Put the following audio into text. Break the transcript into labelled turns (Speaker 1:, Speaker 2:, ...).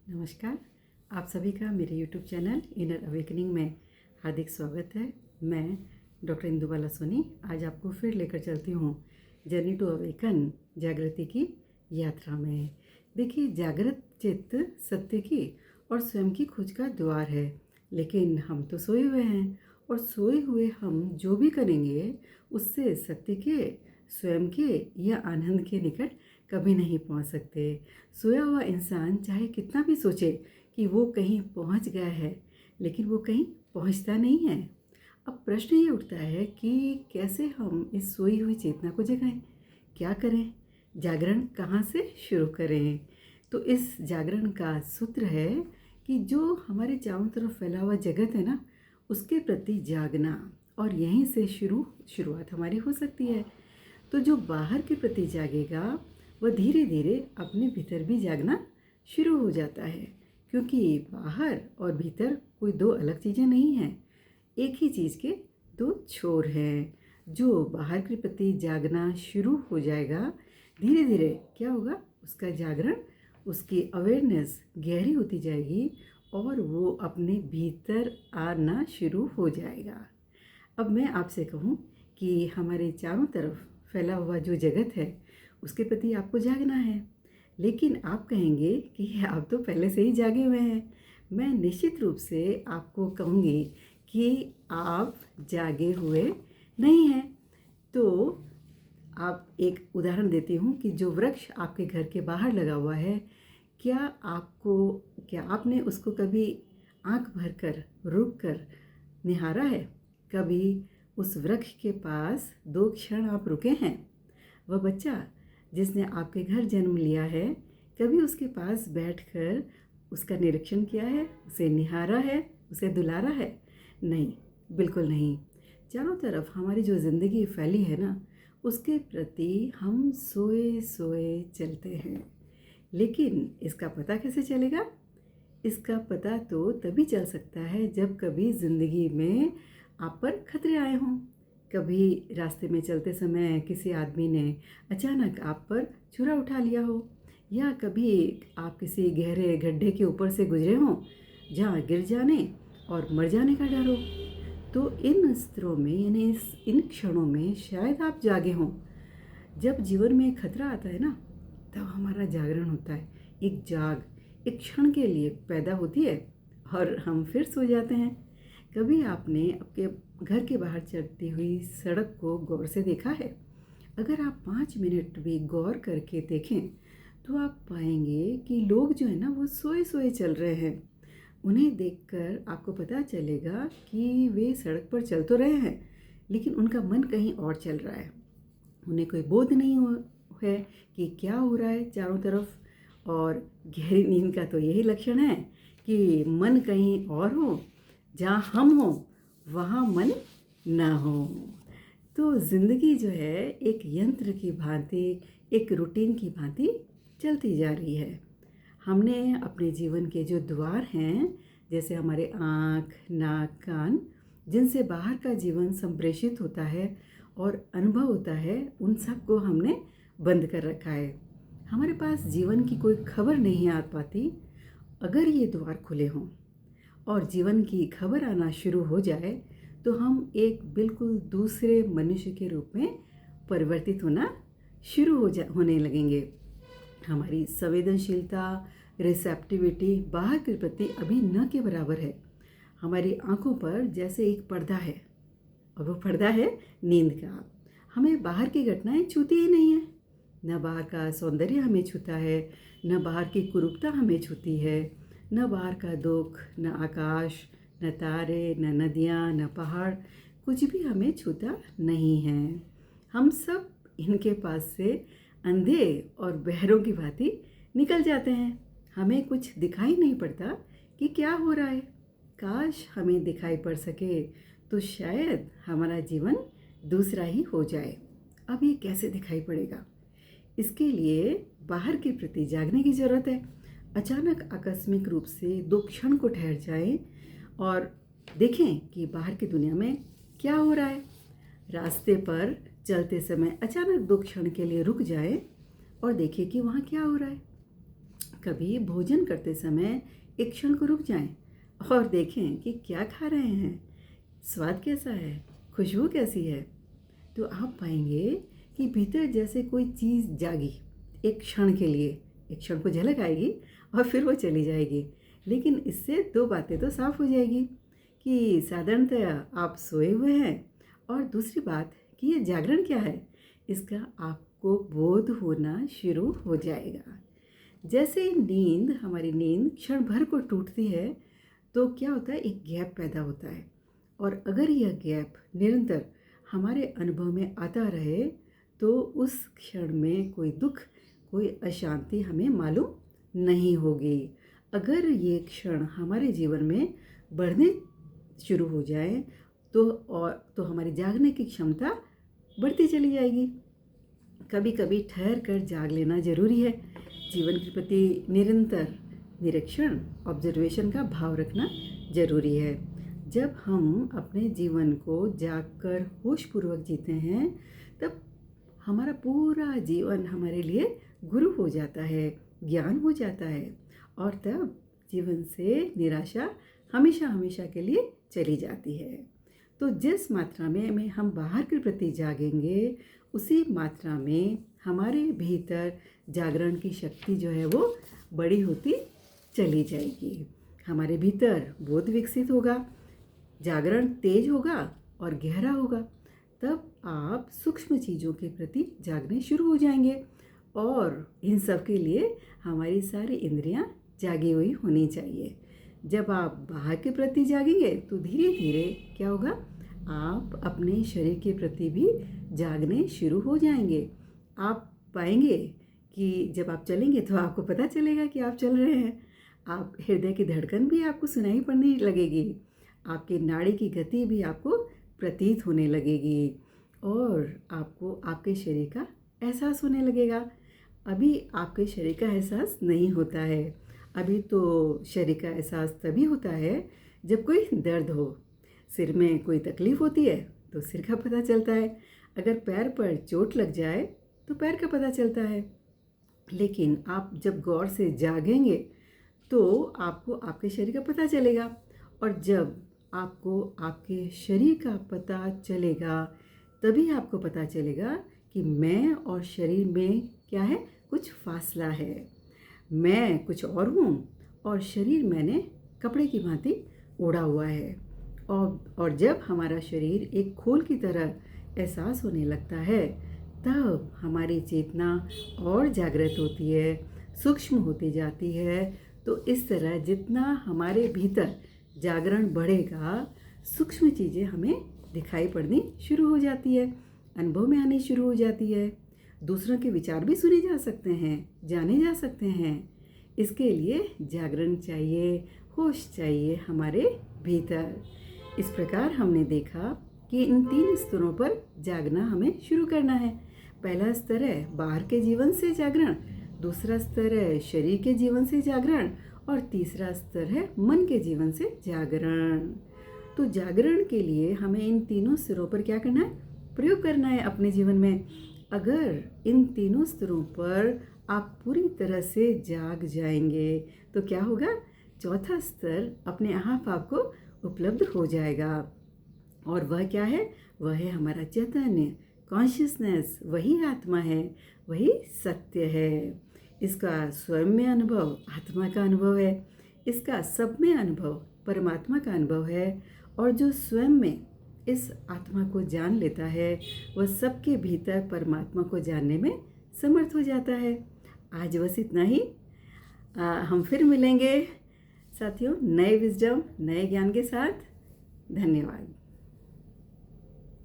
Speaker 1: नमस्कार। आप सभी का मेरे YouTube चैनल इनर अवेकनिंग में हार्दिक स्वागत है। मैं डॉक्टर इंदुबाला सोनी आज आपको फिर लेकर चलती हूँ जर्नी टू अवेकन जागृति की यात्रा में। देखिए, जागृत चित्त सत्य की और स्वयं की खोज का द्वार है, लेकिन हम तो सोए हुए हैं और सोए हुए हम जो भी करेंगे उससे सत्य के, स्वयं के या आनंद के निकट कभी नहीं पहुंच सकते। सोया हुआ इंसान चाहे कितना भी सोचे कि वो कहीं पहुंच गया है, लेकिन वो कहीं पहुंचता नहीं है। अब प्रश्न ये उठता है कि कैसे हम इस सोई हुई चेतना को जगाएं, क्या करें, जागरण कहाँ से शुरू करें। तो इस जागरण का सूत्र है कि जो हमारे चारों तरफ फैला हुआ जगत है ना, उसके प्रति जागना, और यहीं से शुरुआत हमारी हो सकती है। तो जो बाहर के प्रति जागेगा वह धीरे धीरे अपने भीतर भी जागना शुरू हो जाता है, क्योंकि बाहर और भीतर कोई दो अलग चीज़ें नहीं हैं, एक ही चीज़ के दो छोर हैं। जो बाहर के प्रति जागना शुरू हो जाएगा, धीरे धीरे क्या होगा, उसका जागरण, उसकी अवेयरनेस गहरी होती जाएगी और वो अपने भीतर आना शुरू हो जाएगा। अब मैं आपसे कहूँ कि हमारे चारों तरफ फैला हुआ जो जगत है उसके प्रति आपको जागना है, लेकिन आप कहेंगे कि आप तो पहले से ही जागे हुए हैं। मैं निश्चित रूप से आपको कहूँगी कि आप जागे हुए नहीं हैं। तो आप एक उदाहरण देती हूँ कि जो वृक्ष आपके घर के बाहर लगा हुआ है, क्या आपने उसको कभी आंख भरकर रुक कर निहारा है? कभी उस वृक्ष के पास 2 क्षण आप रुके हैं? वह बच्चा जिसने आपके घर जन्म लिया है, कभी उसके पास बैठकर उसका निरीक्षण किया है, उसे निहारा है, उसे दुलारा है? नहीं, बिल्कुल नहीं। चारों तरफ हमारी जो ज़िंदगी फैली है ना, उसके प्रति हम सोए सोए चलते हैं। लेकिन इसका पता कैसे चलेगा? इसका पता तो तभी चल सकता है जब कभी ज़िंदगी में आप पर खतरे आए हों। कभी रास्ते में चलते समय किसी आदमी ने अचानक आप पर छुरा उठा लिया हो, या कभी आप किसी गहरे गड्ढे के ऊपर से गुजरे हों जहाँ गिर जाने और मर जाने का डर हो। तो इन स्तरों में, यानी इन क्षणों में शायद आप जागे हों। जब जीवन में खतरा आता है ना, तब हमारा जागरण होता है। एक क्षण के लिए पैदा होती है और हम फिर सो जाते हैं। कभी आपने आपके घर के बाहर चलती हुई सड़क को गौर से देखा है? अगर आप 5 मिनट भी गौर करके देखें तो आप पाएंगे कि लोग जो है ना, वो सोए सोए चल रहे हैं। उन्हें देखकर आपको पता चलेगा कि वे सड़क पर चल तो रहे हैं, लेकिन उनका मन कहीं और चल रहा है। उन्हें कोई बोध नहीं है कि क्या हो रहा है चारों तरफ। और गहरी नींद का तो यही लक्षण है कि मन कहीं और हो, जहाँ हम हो वहाँ मन ना हो। तो ज़िंदगी जो है एक यंत्र की भांति, एक रूटीन की भांति चलती जा रही है। हमने अपने जीवन के जो द्वार हैं, जैसे हमारे आँख, नाक, कान, जिनसे बाहर का जीवन संप्रेषित होता है और अनुभव होता है, उन सब को हमने बंद कर रखा है। हमारे पास जीवन की कोई खबर नहीं आ पाती। अगर ये द्वार खुले हों और जीवन की खबर आना शुरू हो जाए, तो हम एक बिल्कुल दूसरे मनुष्य के रूप में परिवर्तित होना शुरू होने लगेंगे। हमारी संवेदनशीलता, रिसेप्टिविटी बाहर के प्रति अभी न के बराबर है। हमारी आंखों पर जैसे एक पर्दा है, और वो पर्दा है नींद का। हमें बाहर की घटनाएं छूती ही नहीं है। न बाहर का सौंदर्य हमें छूता है, न बाहर की कुरूपता हमें छूती है, न बाहर का दुख, न आकाश, न तारे, न नदियाँ, न पहाड़, कुछ भी हमें छूता नहीं है। हम सब इनके पास से अंधे और बहरों की भांति निकल जाते हैं। हमें कुछ दिखाई नहीं पड़ता कि क्या हो रहा है। काश हमें दिखाई पड़ सके तो शायद हमारा जीवन दूसरा ही हो जाए। अब ये कैसे दिखाई पड़ेगा? इसके लिए बाहर के प्रति जागने की ज़रूरत है। अचानक आकस्मिक रूप से 2 क्षण को ठहर जाएं और देखें कि बाहर की दुनिया में क्या हो रहा है। रास्ते पर चलते समय अचानक 2 क्षण के लिए रुक जाएं और देखिए कि वहाँ क्या हो रहा है। कभी भोजन करते समय एक क्षण को रुक जाएं और देखें कि क्या खा रहे हैं, स्वाद कैसा है, खुशबू कैसी है। तो आप पाएंगे कि भीतर जैसे कोई चीज़ जागी। एक क्षण के लिए, एक क्षण को झलक आएगी और फिर वो चली जाएगी। लेकिन इससे दो बातें तो साफ हो जाएगी कि साधारणतया आप सोए हुए हैं, और दूसरी बात कि ये जागरण क्या है, इसका आपको बोध होना शुरू हो जाएगा। जैसे हमारी नींद क्षण भर को टूटती है तो क्या होता है, एक गैप पैदा होता है। और अगर यह गैप निरंतर हमारे अनुभव में आता रहे तो उस क्षण में कोई दुख, कोई अशांति हमें मालूम नहीं होगी। अगर ये क्षण हमारे जीवन में बढ़ने शुरू हो जाए तो हमारी जागने की क्षमता बढ़ती चली जाएगी। कभी कभी ठहर कर जाग लेना जरूरी है। जीवन के प्रति निरंतर निरीक्षण, ऑब्जर्वेशन का भाव रखना जरूरी है। जब हम अपने जीवन को जागकर होशपूर्वक जीते हैं तब हमारा पूरा जीवन हमारे लिए गुरु हो जाता है, ज्ञान हो जाता है, और तब जीवन से निराशा हमेशा हमेशा के लिए चली जाती है। तो जिस मात्रा में हम बाहर के प्रति जागेंगे उसी मात्रा में हमारे भीतर जागरण की शक्ति जो है वो बड़ी होती चली जाएगी। हमारे भीतर बोध विकसित होगा, जागरण तेज होगा और गहरा होगा। तब आप सूक्ष्म चीज़ों के प्रति जागने शुरू हो जाएंगे, और इन सब के लिए हमारी सारी इंद्रियां जागी हुई होनी चाहिए। जब आप बाहर के प्रति जागेंगे तो धीरे धीरे क्या होगा, आप अपने शरीर के प्रति भी जागने शुरू हो जाएंगे। आप पाएंगे कि जब आप चलेंगे तो आपको पता चलेगा कि आप चल रहे हैं। आप हृदय की धड़कन भी आपको सुनाई पड़ने लगेगी, आपकी नाड़ी की गति भी आपको प्रतीत होने लगेगी, और आपको आपके शरीर का एहसास होने लगेगा। अभी आपके शरीर का एहसास नहीं होता है। अभी तो शरीर का एहसास तभी होता है जब कोई दर्द हो। सिर में कोई तकलीफ़ होती है तो सिर का पता चलता है। अगर पैर पर चोट लग जाए तो पैर का पता चलता है। लेकिन आप जब गौर से जागेंगे तो आपको आपके शरीर का पता चलेगा, और जब आपको आपके शरीर का पता चलेगा तभी आपको पता चलेगा कि मैं और शरीर में क्या है, कुछ फासला है। मैं कुछ और हूँ और शरीर मैंने कपड़े की भांति ओढ़ा हुआ है। और जब हमारा शरीर एक खोल की तरह एहसास होने लगता है तब हमारी चेतना और जागृत होती है, सूक्ष्म होती जाती है। तो इस तरह जितना हमारे भीतर जागरण बढ़ेगा, सूक्ष्म चीज़ें हमें दिखाई पड़नी शुरू हो जाती है, अनुभव में आनी शुरू हो जाती है। दूसरों के विचार भी सुने जा सकते हैं, जाने जा सकते हैं। इसके लिए जागरण चाहिए, होश चाहिए हमारे भीतर। इस प्रकार हमने देखा कि इन 3 स्तरों पर जागना हमें शुरू करना है। पहला स्तर है बाहर के जीवन से जागरण, दूसरा स्तर है शरीर के जीवन से जागरण, और तीसरा स्तर है मन के जीवन से जागरण। तो जागरण के लिए हमें इन तीनों स्तरों पर क्या करना है, प्रयोग करना है अपने जीवन में। अगर इन तीनों स्तरों पर आप पूरी तरह से जाग जाएंगे तो क्या होगा, चौथा स्तर अपने आप आपको उपलब्ध हो जाएगा। और वह क्या है, वह है हमारा चैतन्य, कॉन्शियसनेस। वही आत्मा है, वही सत्य है। इसका स्वयं में अनुभव आत्मा का अनुभव है, इसका सब में अनुभव परमात्मा का अनुभव है। और जो स्वयं में इस आत्मा को जान लेता है वह सबके भीतर परमात्मा को जानने में समर्थ हो जाता है। आज बस इतना ही। हम फिर मिलेंगे साथियों नए विजडम, नए ज्ञान के साथ। धन्यवाद।